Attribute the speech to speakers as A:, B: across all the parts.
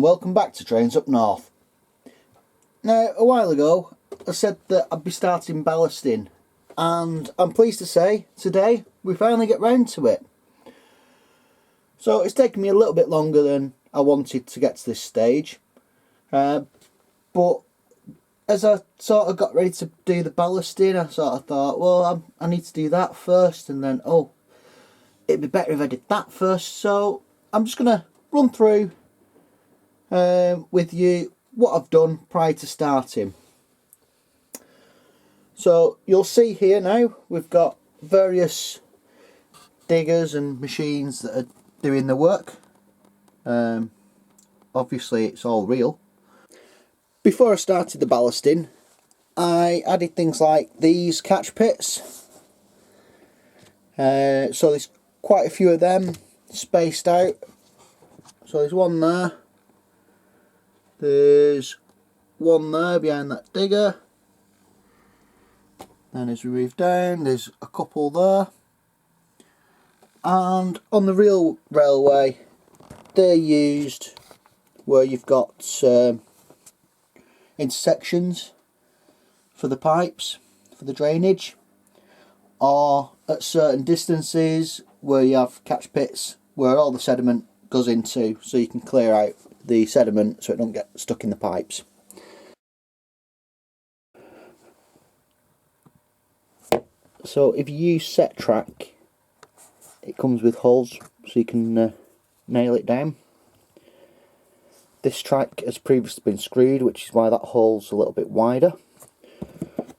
A: welcome back to Trains Up North. Now, a while ago I said that I'd be starting ballasting, and I'm pleased to say today we finally get round to it. So it's taken me a little bit longer than I wanted to get to this stage, but as I sort of got ready to do the ballasting, I sort of thought, well, I need to do that first, and then, oh, it'd be better if I did that first. So I'm just going to run through with you what I've done prior to starting. So you'll see here now we've got various diggers and machines that are doing the work. Obviously it's all real. Before I started the ballasting, I added things like these catch pits. So there's quite a few of them spaced out. So there's one there. There's one there behind that digger. Then as we move down, there's a couple there. And on the real railway, they're used where you've got intersections for the pipes, for the drainage, or at certain distances where you have catch pits where all the sediment goes into, so you can clear out the sediment so it don't get stuck in the pipes. So if you use set track, it comes with holes so you can nail it down. This track has previously been screwed, which is why that hole's a little bit wider.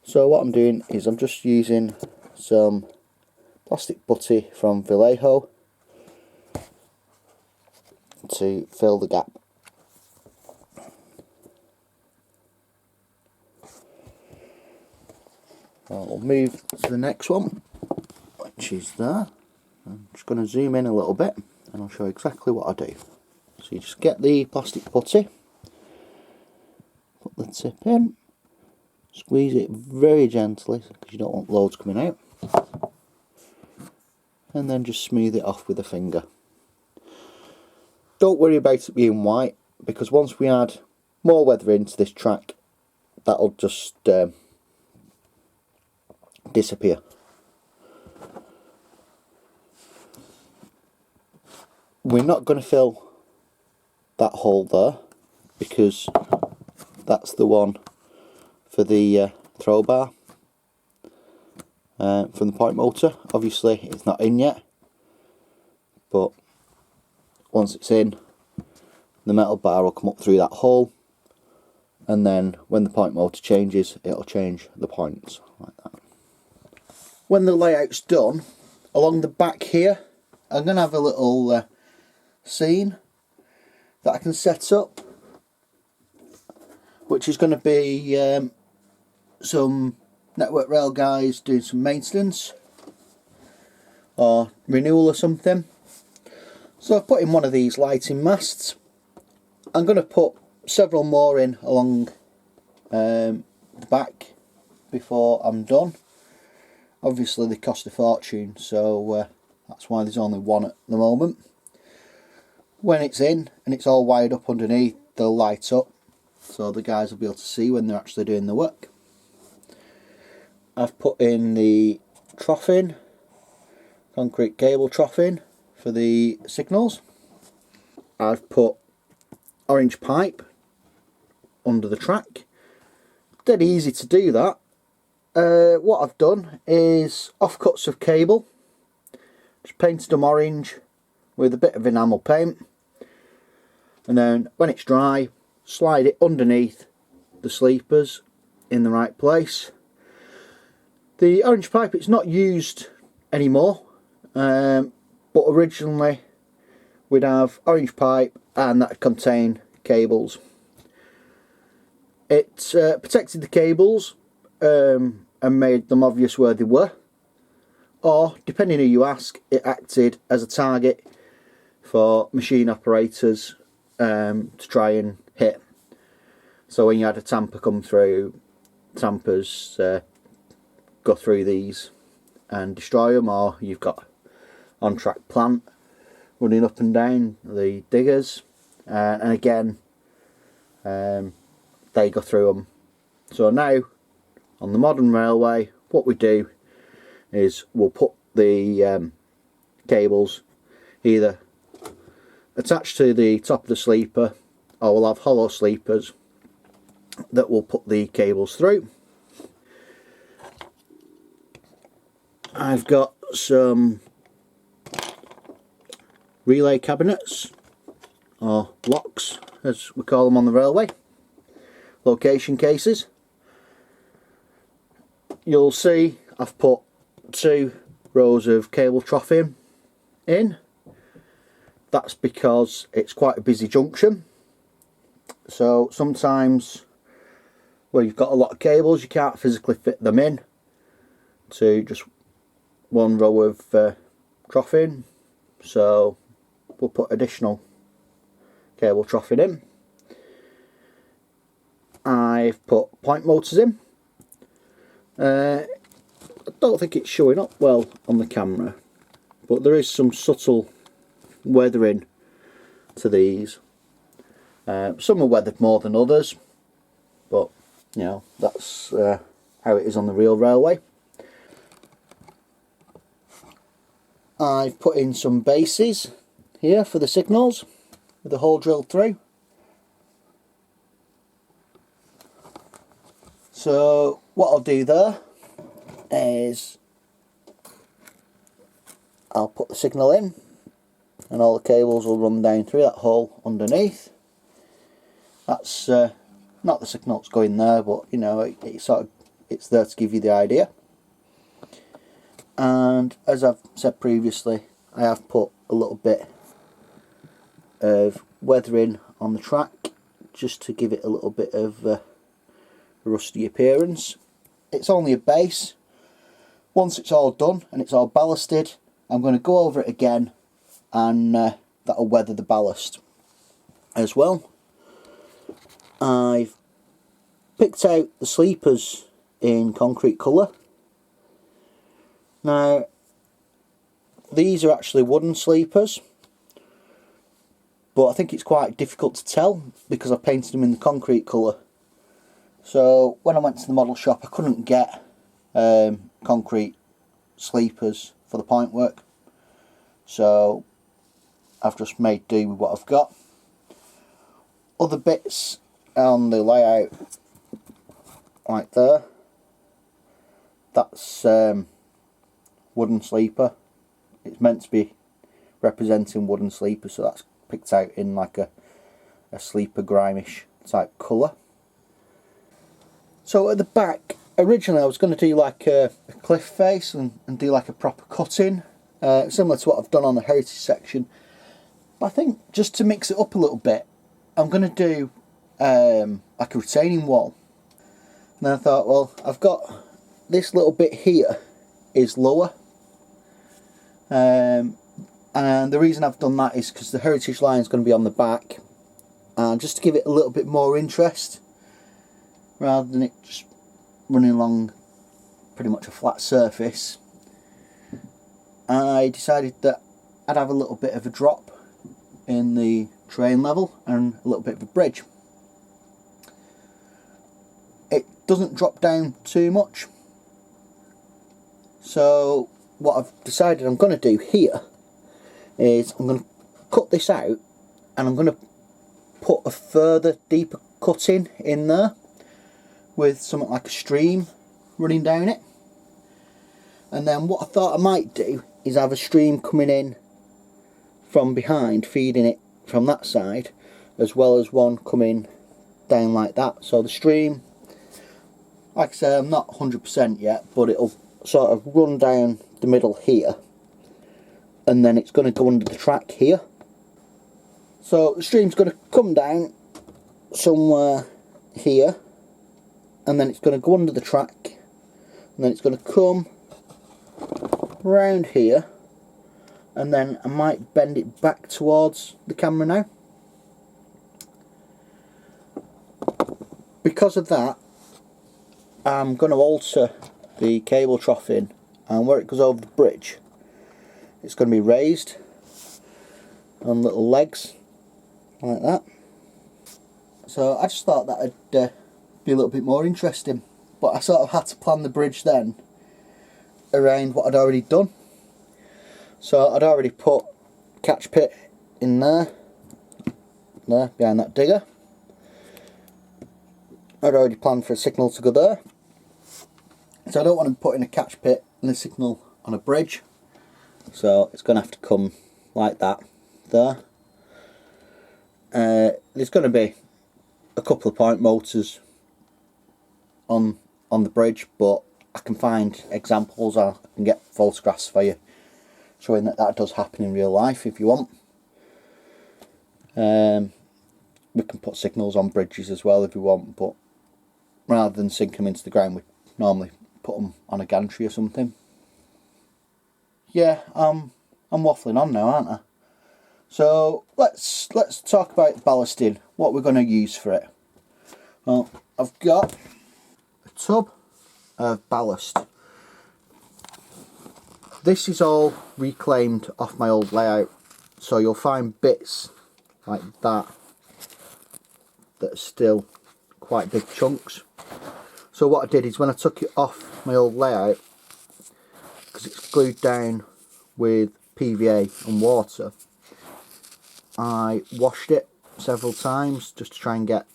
A: So what I'm doing is I'm just using some plastic putty from Vallejo to fill the gap. I'll move to the next one, which is there. I'm just going to zoom in a little bit and I'll show you exactly what I do. So you just get the plastic putty, put the tip in, squeeze it very gently because you don't want loads coming out, and then just smooth it off with a finger. Don't worry about it being white, because once we add more weather into this track, that'll just disappear. We're not going to fill that hole there because that's the one for the throw bar from the point motor. Obviously it's not in yet, but once it's in, the metal bar will come up through that hole, and then when the point motor changes, it'll change the points like that. When the layout's done, along the back here, I'm going to have a little scene that I can set up, which is going to be some Network Rail guys doing some maintenance or renewal or something. So I've put in one of these lighting masts. I'm going to put several more in along the back before I'm done. Obviously they cost a fortune, so that's why there's only one at the moment. When it's in and it's all wired up underneath, they'll light up, so the guys will be able to see when they're actually doing the work. I've put in the trough in, concrete cable trough in for the signals. I've put orange pipe under the track. Dead easy to do that. What I've done is offcuts of cable, just painted them orange with a bit of enamel paint, and then when it's dry, slide it underneath the sleepers in the right place. The orange pipe, it's not used anymore, but originally we'd have orange pipe and that would contain cables. It protected the cables and made them obvious where they were, or depending who you ask, it acted as a target for machine operators to try and hit. So when you had a tamper come through, tampers go through these and destroy them, or you've got on-track plant running up and down the diggers, and again they go through them. So now on the modern railway, what we do is we'll put the cables either attached to the top of the sleeper, or we'll have hollow sleepers that will put the cables through. I've got some relay cabinets, or LOCs as we call them on the railway, location cases. You'll see I've put 2 rows of cable troughing in. That's because it's quite a busy junction, so sometimes where you've got a lot of cables you can't physically fit them in to just one row of troughing, so we'll put additional cable troughing in. I've put point motors in. I don't think it's showing up well on the camera, but there is some subtle weathering to these. Some are weathered more than others, but you know, that's how it is on the real railway. I've put in some bases here for the signals with the hole drilled through. So what I'll do there is I'll put the signal in and all the cables will run down through that hole underneath. That's not the signal that's going there, but you know, it's there to give you the idea. And as I've said previously, I have put a little bit of weathering on the track just to give it a little bit of a rusty appearance. It's only a base. Once it's all done and it's all ballasted, I'm going to go over it again, and that'll weather the ballast as well. I've picked out the sleepers in concrete colour. Now these are actually wooden sleepers, but I think it's quite difficult to tell because I painted them in the concrete colour. So when I went to the model shop I couldn't get concrete sleepers for the point work, so I've just made do with what I've got. Other bits on the layout, like there, that's wooden sleeper. It's meant to be representing wooden sleeper, so that's picked out in like a sleeper grimish type colour. So at the back, originally I was going to do like a cliff face and do like a proper cutting, similar to what I've done on the heritage section. But I think just to mix it up a little bit, I'm going to do like a retaining wall. And then I thought, well, I've got this little bit here is lower, and the reason I've done that is because the heritage line is going to be on the back, and just to give it a little bit more interest rather than it just running along pretty much a flat surface, I decided that I'd have a little bit of a drop in the train level and a little bit of a bridge. It doesn't drop down too much, so what I've decided I'm going to do here is I'm going to cut this out and I'm going to put a further deeper cutting in there with something like a stream running down it. And then what I thought I might do is have a stream coming in from behind, feeding it from that side, as well as one coming down like that. So the stream, like I say, I'm not 100% yet, but it'll sort of run down the middle here, and then it's going to go under the track here. So the stream's going to come down somewhere here, and then it's going to go under the track, and then it's going to come round here, and then I might bend it back towards the camera now. Because of that, I'm going to alter the cable troughing, and where it goes over the bridge, it's going to be raised on little legs like that. So I just thought that'd be a little bit more interesting, but I sort of had to plan the bridge then around what I'd already done. So I'd already put catch pit in there behind that digger. I'd already planned for a signal to go there, so I don't want to put in a catch pit and a signal on a bridge, so it's going to have to come like that there. There's going to be a couple of point motors on the bridge, but I can find examples, or I can get photographs for you showing that does happen in real life if you want. We can put signals on bridges as well if we want, but rather than sink them into the ground, we normally put them on a gantry or something. Yeah, I'm waffling on now, aren't I? So let's talk about ballasting, what we're going to use for it. Well, I've got a tub of ballast. This is all reclaimed off my old layout, so you'll find bits like that are still quite big chunks. So what I did is when I took it off my old layout, because it's glued down with PVA and water, I washed it several times just to try and get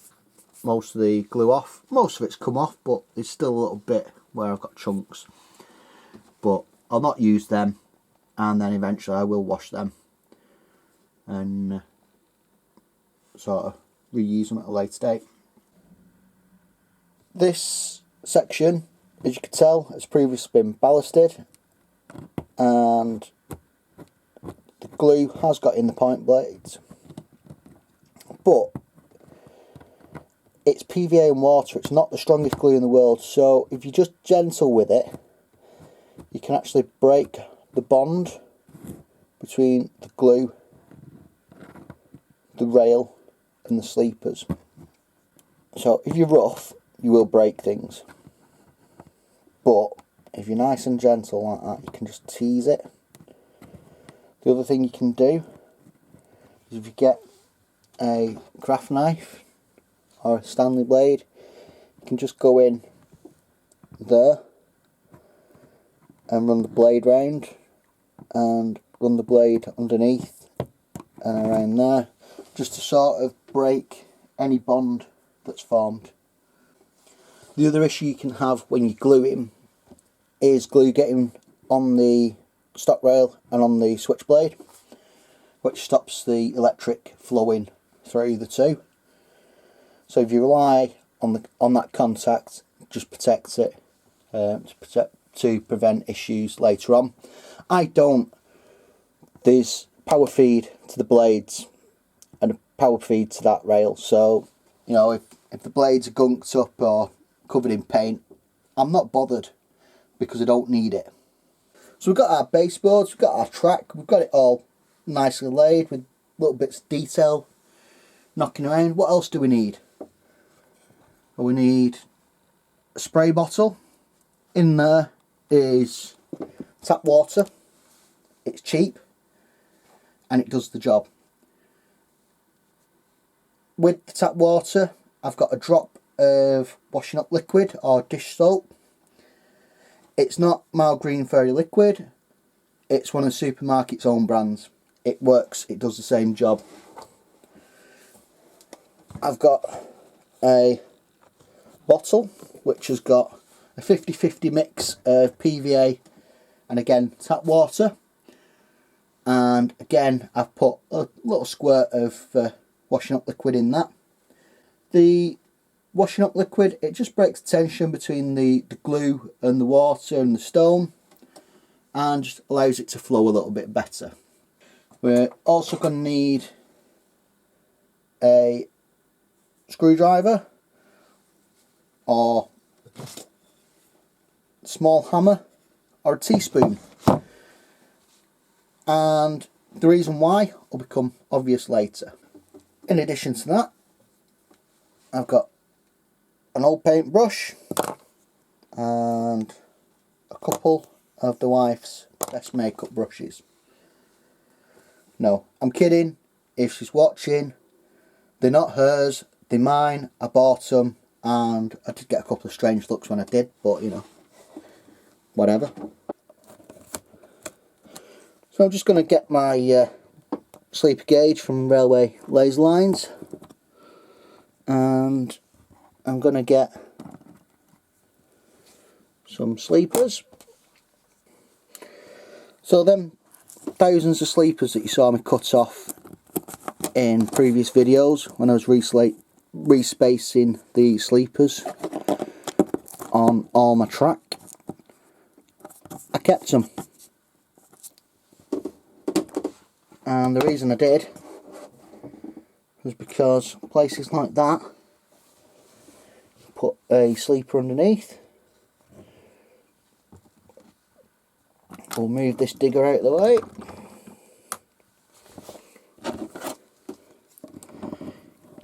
A: most of the glue off. Most of it's come off, but there's still a little bit where I've got chunks. But I'll not use them, and then eventually I will wash them and sort of reuse them at a later date. This section, as you can tell, has previously been ballasted, and the glue has got in the point blades, but it's PVA and water. It's not the strongest glue in the world, so if you're just gentle with it, you can actually break the bond between the glue, the rail and the sleepers. So if you're rough, you will break things, but if you're nice and gentle like that, you can just tease it. The other thing you can do is, if you get a craft knife or a Stanley blade, you can just go in there and run the blade round, and run the blade underneath and around there, just to sort of break any bond that's formed. The other issue you can have when you glue him is glue getting on the stock rail and on the switchblade, which stops the electric flowing through the two. So if you rely on that contact, just protect it to prevent issues later on. I don't. There's power feed to the blades and a power feed to that rail, so you know, if the blades are gunked up or covered in paint, I'm not bothered because I don't need it. So we've got our baseboards, we've got our track, we've got it all nicely laid with little bits of detail knocking around. What else do we need? Well, we need a spray bottle. In there is tap water. It's cheap and it does the job. With the tap water, I've got a drop of washing up liquid or dish soap. It's not mild green fairy liquid, it's one of the supermarket's own brands. It works, it does the same job. I've got a bottle which has got a 50-50 mix of PVA and again tap water, and again I've put a little squirt of washing up liquid in that. The washing up liquid, it just breaks the tension between the glue and the water and the stone, and just allows it to flow a little bit better. We're also going to need a screwdriver or small hammer or a teaspoon, and the reason why will become obvious later. In addition to that, I've got an old paintbrush and a couple of the wife's best makeup brushes. No, I'm kidding. If she's watching, they're not hers, they're mine, I bought them, and I did get a couple of strange looks when I did, but you know, whatever. So I'm just going to get my sleeper gauge from railway laser lines, and I'm going to get some sleepers. So them thousands of sleepers that you saw me cut off in previous videos when I was respacing the sleepers on all my track, I kept them. And the reason I did was because places like that, put a sleeper underneath. We'll move this digger out of the way.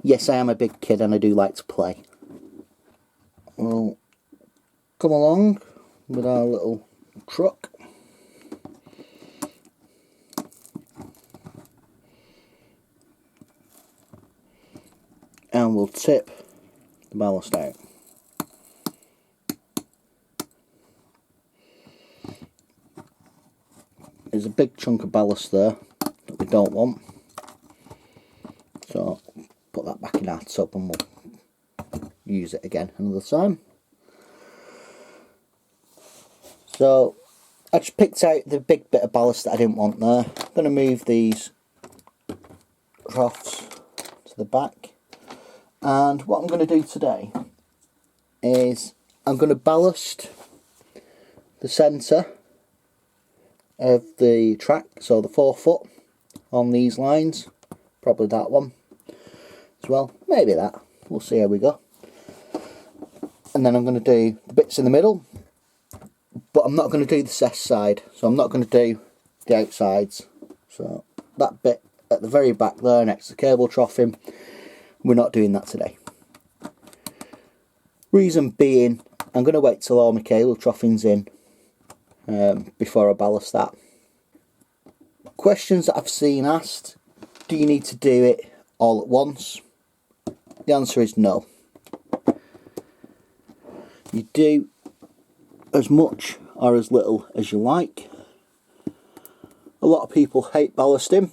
A: Yes, I am a big kid and I do like to play. We'll come along with our little truck. And we'll tip the ballast out. There's a big chunk of ballast there that we don't want. So put that back in our tub and we'll use it again another time. So I just picked out the big bit of ballast that I didn't want there. I'm going to move these troughs to the back. And what I'm going to do today is I'm going to ballast the centre of the track, so the 4 foot on these lines, probably that one as well, maybe that, we'll see how we go. And then I'm going to do the bits in the middle, but I'm not going to do the cess side, so I'm not going to do the outsides. So that bit at the very back there next to the cable troughing, we're not doing that today. Reason being, I'm going to wait till all my cable troughing's in before I ballast that. Questions that I've seen asked: do you need to do it all at once? The answer is no. You do as much or as little as you like. A lot of people hate ballasting.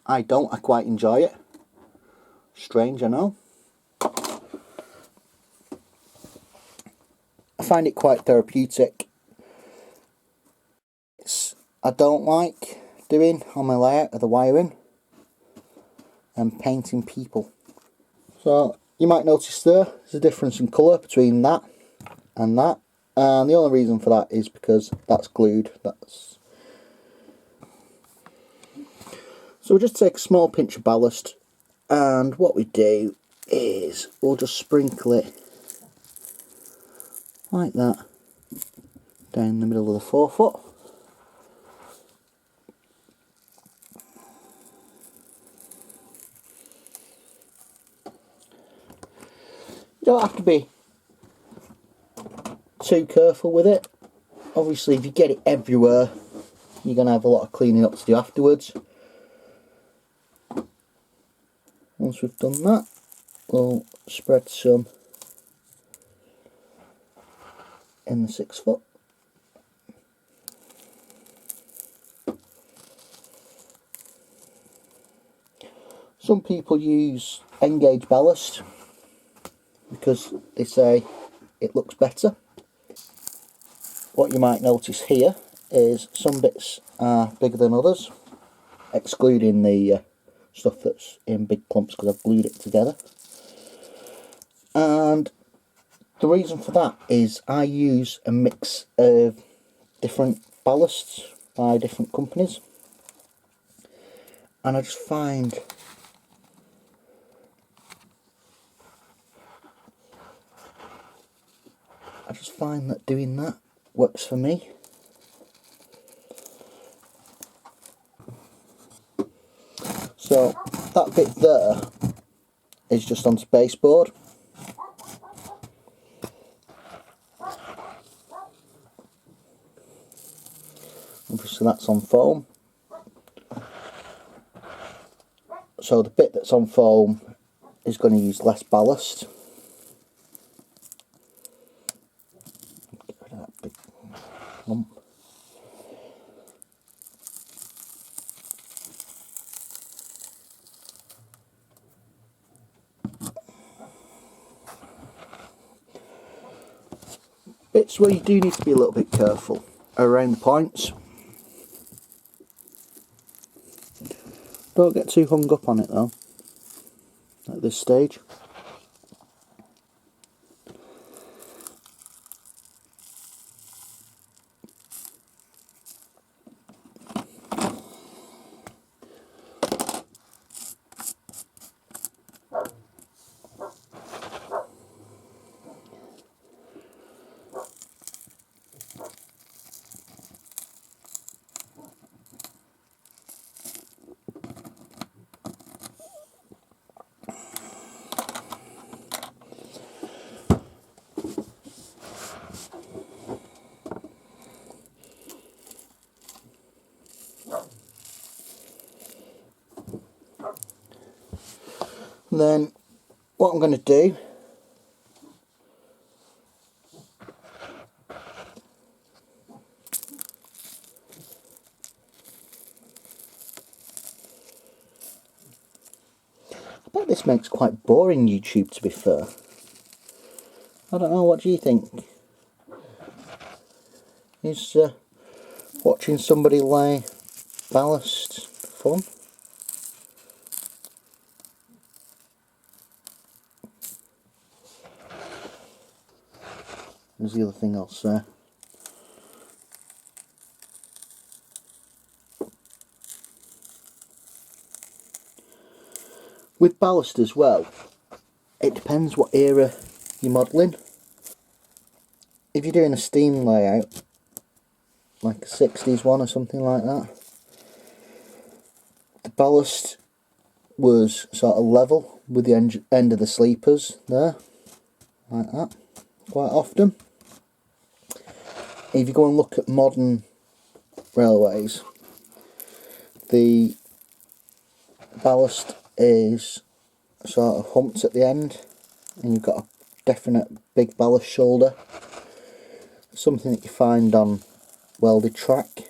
A: I don't, I quite enjoy it. Strange, I know. I find it quite therapeutic. I don't like doing on my layout of the wiring and painting people. So you might notice there's a difference in colour between that and that, and the only reason for that is because that's glued. So we'll just take a small pinch of ballast, and what we do is we'll just sprinkle it like that down the middle of the 4 foot. You don't have to be too careful with it. Obviously if you get it everywhere, you're going to have a lot of cleaning up to do afterwards. Once we've done that, we'll spread some in the 6 foot. Some people use N-gauge ballast because they say it looks better. What you might notice here is some bits are bigger than others, excluding the stuff that's in big clumps because I've glued it together. And the reason for that is I use a mix of different ballasts by different companies, and I just find that doing that works for me. So that bit there is just on spaceboard. Obviously that's on foam. So the bit that's on foam is going to use less ballast. Get rid of that big lump. Bits where you do need to be a little bit careful around the points. Don't get too hung up on it though at this stage. And then what I'm going to do, I bet this makes quite boring YouTube, to be fair. I don't know, what do you think? Is watching somebody lay ballast fun? There's the other thing I'll say. With ballast as well, it depends what era you're modelling. If you're doing a steam layout, like a 60s one or something like that, the ballast was sort of level with the end of the sleepers there, like that, quite often. If you go and look at modern railways, the ballast is sort of humped at the end, and you've got a definite big ballast shoulder, something that you find on welded track.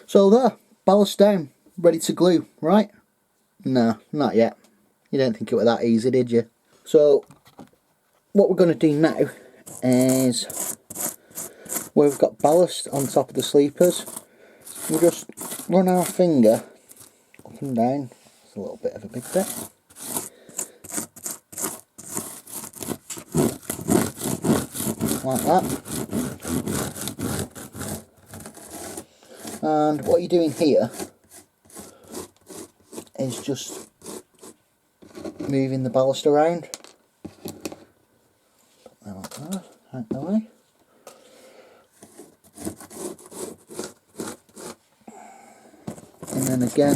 A: So there, ballast down, ready to glue, right? No, not yet. You didn't think it was that easy, did you? So what we're going to do now is, where we've got ballast on top of the sleepers, we'll just run our finger up and down. It's a little bit of a big bit. Like that. And what you're doing here is just moving the ballast around. Like that, out the way. And then again,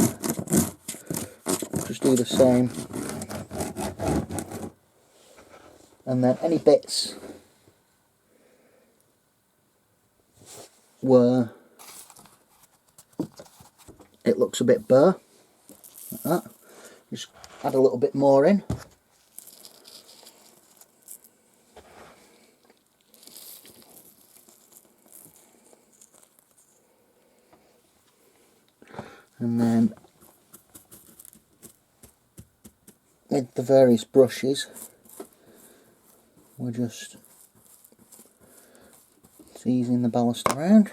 A: just do the same. And then any bits where it looks a bit bare, like that, just add a little bit more in. And then with the various brushes, we're just easing the ballast around.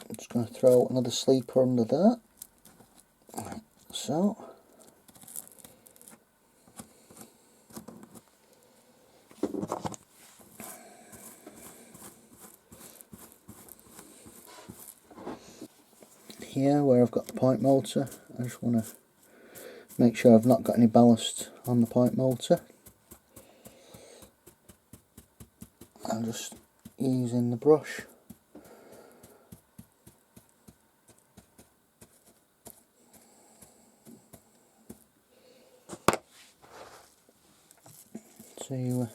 A: I'm just going to throw another sleeper under that, like so. Here where I've got the point motor, I just want to make sure I've not got any ballast on the point motor. I'm just using the brush to,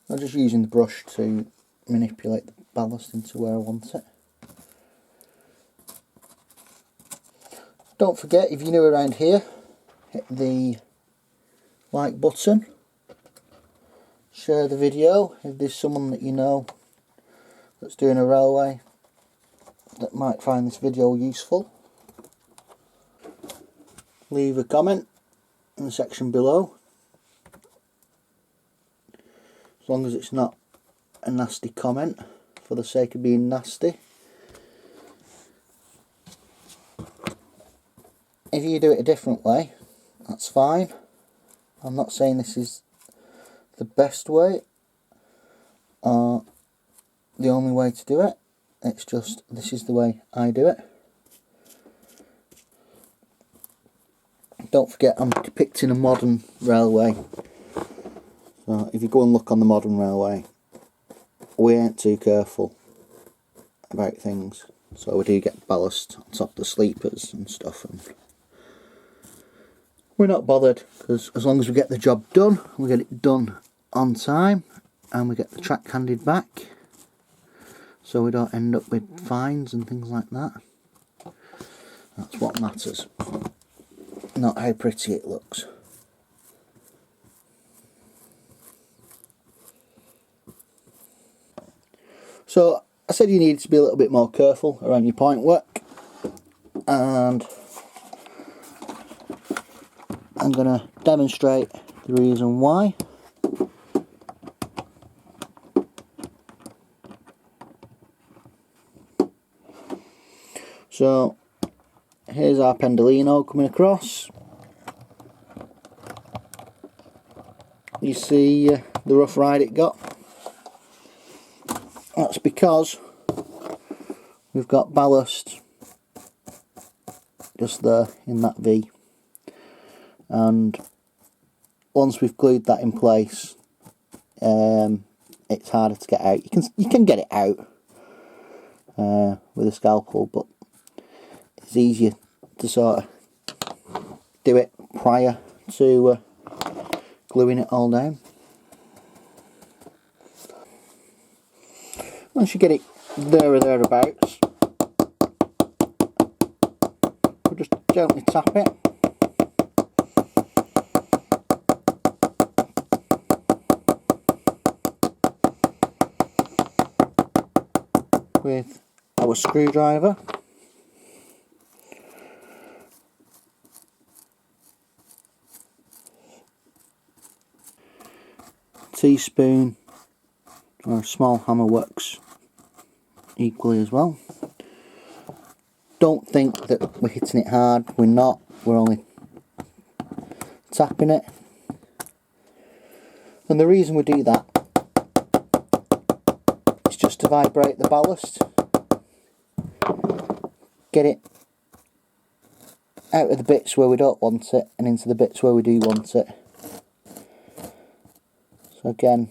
A: I'm just using the brush to manipulate the ballast into where I want it. Don't forget, if you're new around here, hit the like button, share the video if there's someone that you know that's doing a railway that might find this video useful. Leave a comment in the section below, as long as it's not a nasty comment for the sake of being nasty. If you do it a different way, that's fine. I'm not saying this is the best way or the only way to do it. It's just, this is the way I do it. Don't forget, I'm depicting a modern railway. So if you go and look on the modern railway, we ain't too careful about things. So we do get ballast on top of the sleepers and stuff, and we're not bothered, because as long as we get the job done, we get it done on time, and we get the track handed back, so we don't end up with fines and things like that. That's what matters, not how pretty it looks. So I said you need to be a little bit more careful around your point work, and I'm going to demonstrate the reason why. So here's our pendolino coming across. You see the rough ride it got? That's because we've got ballast just there in that V. And once we've glued that in place, it's harder to get out. You can get it out with a scalpel, but it's easier to sort of do it prior to gluing it all down. Once you get it there or thereabouts, we'll just gently tap it. With our screwdriver. Teaspoon or a small hammer works equally as well. Don't think that we're hitting it hard, we're not, we're only tapping it. And the reason we do that is just to vibrate the ballast, get it out of the bits where we don't want it and into the bits where we do want it. So again,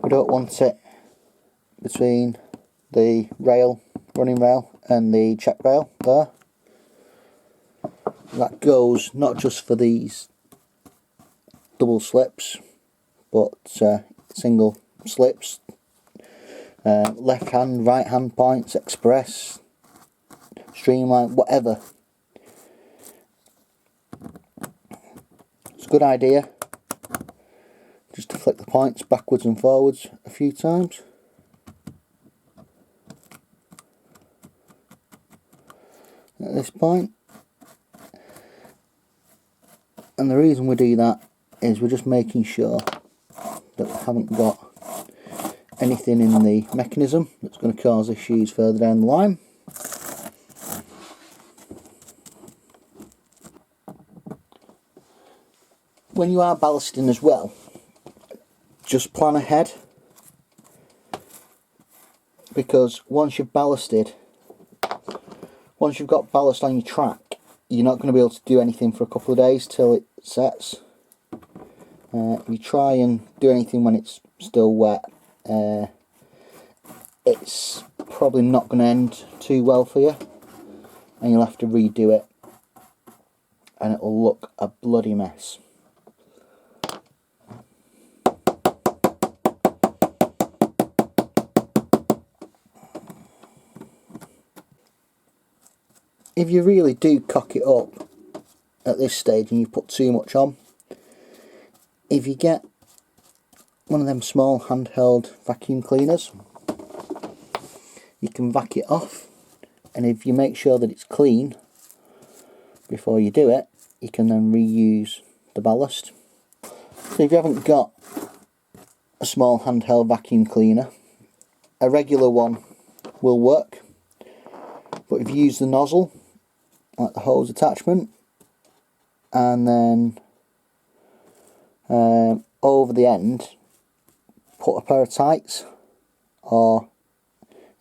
A: we don't want it between the rail, running rail, and the check rail there. That goes not just for these double slips, but single slips, left hand, right hand points, express, streamline, whatever. It's a good idea just to flick the points backwards and forwards a few times. At this point. And the reason we do that is we're just making sure that we haven't got anything in the mechanism that's going to cause issues further down the line. When you are ballasting as well, just plan ahead, because once you've ballasted, once you've got ballast on your track, you're not going to be able to do anything for a couple of days till it sets. If you try and do anything when it's still wet, it's probably not going to end too well for you, and you'll have to redo it, and it will look a bloody mess. if you really do cock it up at this stage and you put too much on, if you get one of them small handheld vacuum cleaners, you can vac it off, and if you make sure that it's clean before you do it, you can then reuse the ballast. So if you haven't got a small handheld vacuum cleaner, a regular one will work, but if you use the nozzle, like the hose attachment, and then over the end put a pair of tights, or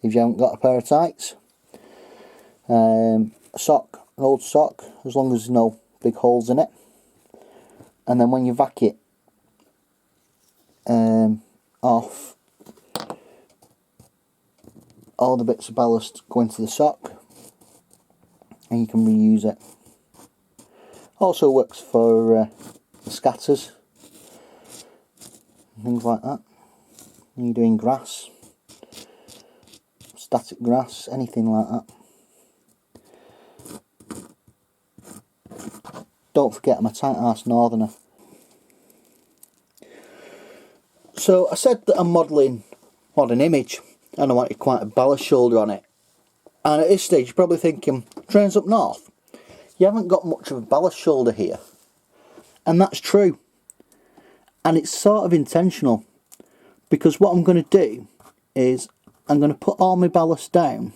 A: if you haven't got a pair of tights, a sock, an old sock, as long as there's no big holes in it, and then when you vac it off, all the bits of ballast go into the sock and you can reuse it. Also works for the scatters, things like that. When you're doing grass, static grass, anything like that. Don't forget I'm a tight arse northerner. So I said that I'm modelling an image and I wanted quite a ballast shoulder on it. And at this stage you're probably thinking, trains up north, you haven't got much of a ballast shoulder here. And that's true. And it's sort of intentional, because what I'm going to do is I'm going to put all my ballast down,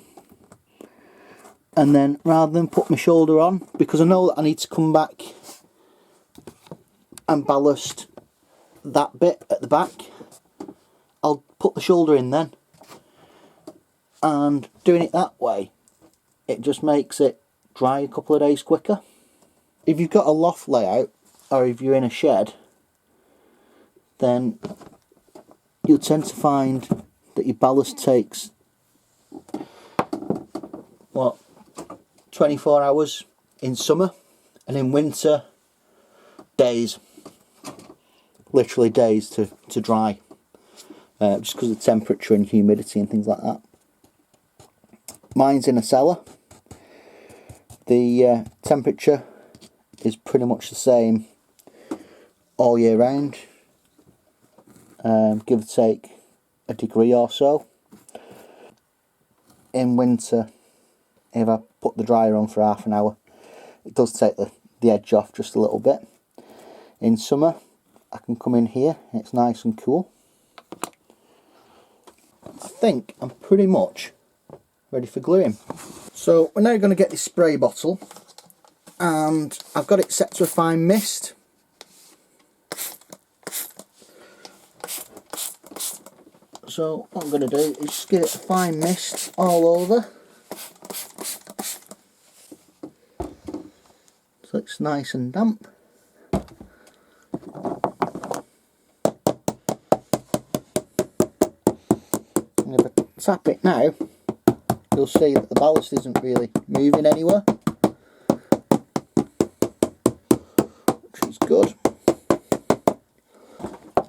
A: and then rather than put my shoulder on, because I know that I need to come back and ballast that bit at the back, I'll put the shoulder in then. And doing it that way, it just makes it dry a couple of days quicker. If you've got a loft layout, or if you're in a shed, then you'll tend to find that your ballast takes, what, 24 hours in summer, and in winter, days. Literally days to dry, just because of the temperature and humidity and things like that. Mine's in a cellar. The temperature is pretty much the same all year round, give or take a degree or so. In winter, if I put the dryer on for half an hour, it does take the edge off just a little bit. In summer, I can come in here and it's nice and cool. I think I'm pretty much ready for gluing. So we're now going to get this spray bottle, and I've got it set to a fine mist. So what I'm going to do is just give it a fine mist all over, so it's nice and damp. And if I tap it now, you'll see that the ballast isn't really moving anywhere, which is good.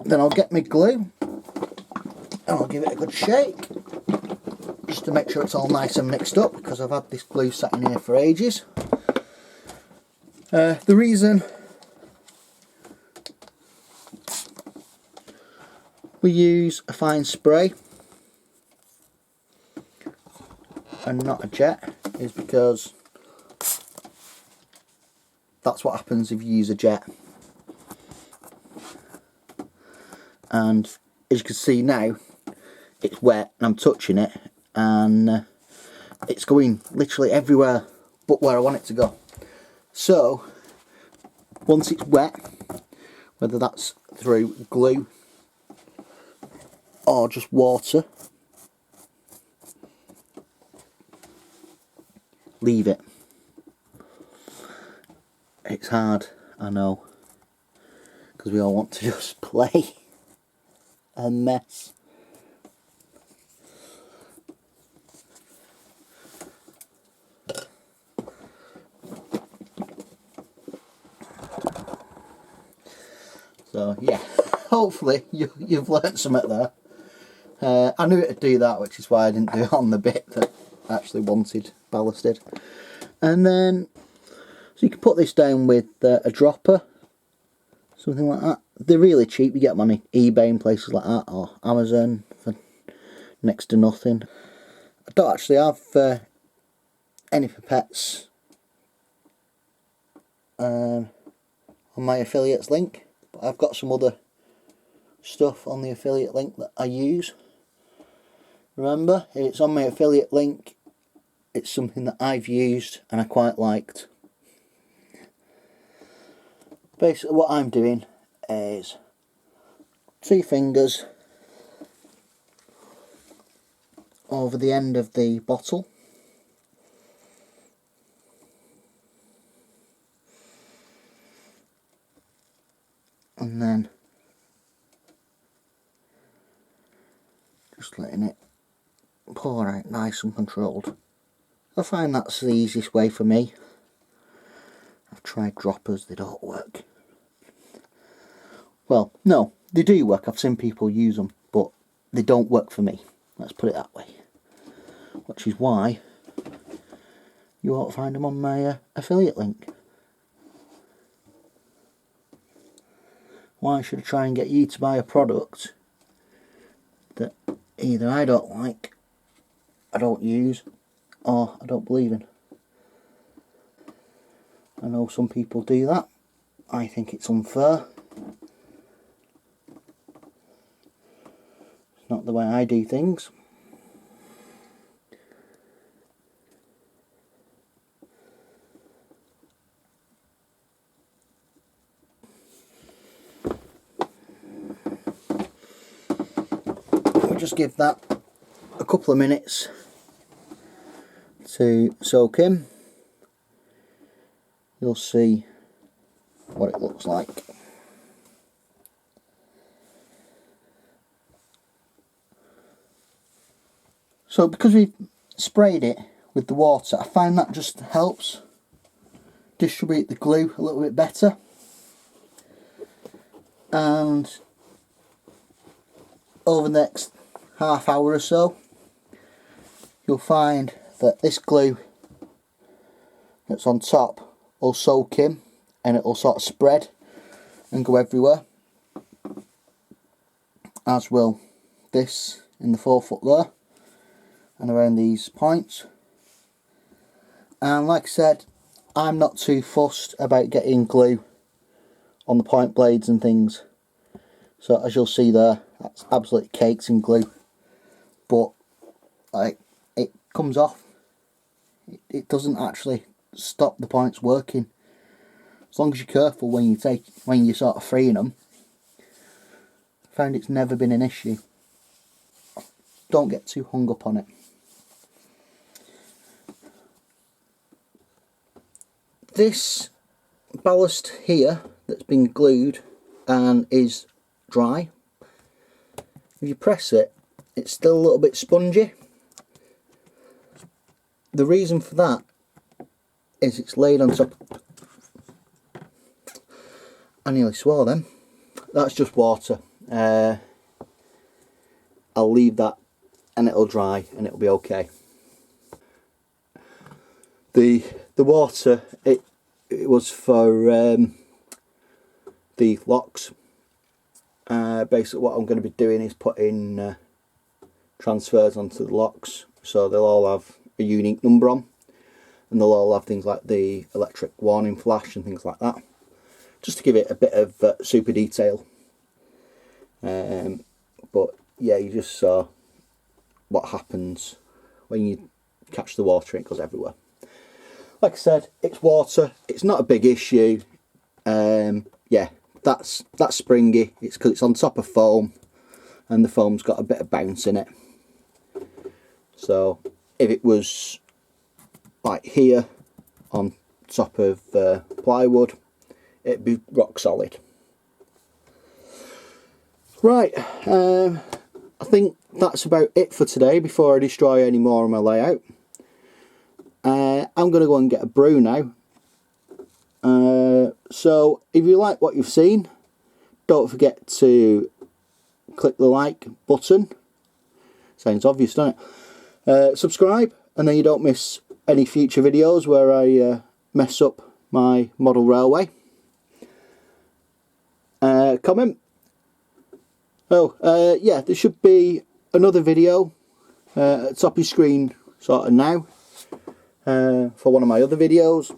A: Then I'll get my glue and I'll give it a good shake, just to make sure it's all nice and mixed up, because I've had this glue sat in here for ages. The reason we use a fine spray and not a jet is because that's what happens if you use a jet. And as you can see now, it's wet and I'm touching it, and it's going literally everywhere but where I want it to go. So once it's wet, whether that's through glue or just water, leave it. It's hard, I know, because we all want to just play and mess. So yeah, hopefully you've learnt something there. I knew it'd do that, which is why I didn't do it on the bit that I actually wanted ballasted. And then, so you can put this down with a dropper, something like that. They're really cheap, you get them on eBay and places like that, or Amazon for next to nothing. I don't actually have any for pets on my affiliates link, but I've got some other stuff on the affiliate link that I use. Remember, if it's on my affiliate link, it's something that I've used and I quite liked. Basically what I'm doing is 2 fingers over the end of the bottle, and then just letting it pour out nice and controlled. I find that's the easiest way for me. I've tried droppers, they don't work. Well, no, they do work, I've seen people use them, but they don't work for me. Let's put it that way. Which is why you won't find them on my affiliate link. Why should I try and get you to buy a product that either I don't like, I don't use, or I don't believe in? I know some people do that. I think it's unfair. It's not the way I do things. We'll just give that a couple of minutes to soak in. You'll see what it looks like. So because we've sprayed it with the water, I find that just helps distribute the glue a little bit better. And over the next half hour or so, you'll find that this glue that's on top will soak in and it will sort of spread and go everywhere, as will this in the forefoot there and around these points. And like I said, I'm not too fussed about getting glue on the point blades and things, so as you'll see there, that's absolutely cakes in glue, but like it comes off. It doesn't actually stop the points working, as long as you're careful when you're sort of freeing them. I found it's never been an issue. Don't get too hung up on it. This ballast here that's been glued and is dry, if you press it, it's still a little bit spongy. The reason for that is it's laid on top. I nearly swore then. That's just water. I'll leave that and it'll dry and it'll be okay. The water, it was for the locks. Basically what I'm going to be doing is putting transfers onto the locks, so they'll all have a unique number on, and they'll all have things like the electric warning flash and things like that, just to give it a bit of super detail. But yeah, you just saw what happens when you catch the water and it goes everywhere. Like I said, it's water, it's not a big issue. Yeah, that's springy, it's because it's on top of foam and the foam's got a bit of bounce in it. So if it was like here on top of plywood, it'd be rock solid. Right, I think that's about it for today before I destroy any more of my layout. I'm going to go and get a brew now. So if you like what you've seen, don't forget to click the like button. Sounds obvious, doesn't it? Subscribe, and then you don't miss any future videos where I mess up my model railway, comment. Yeah, there should be another video at the top of your screen sort of now for one of my other videos,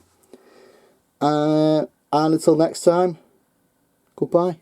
A: and until next time, goodbye.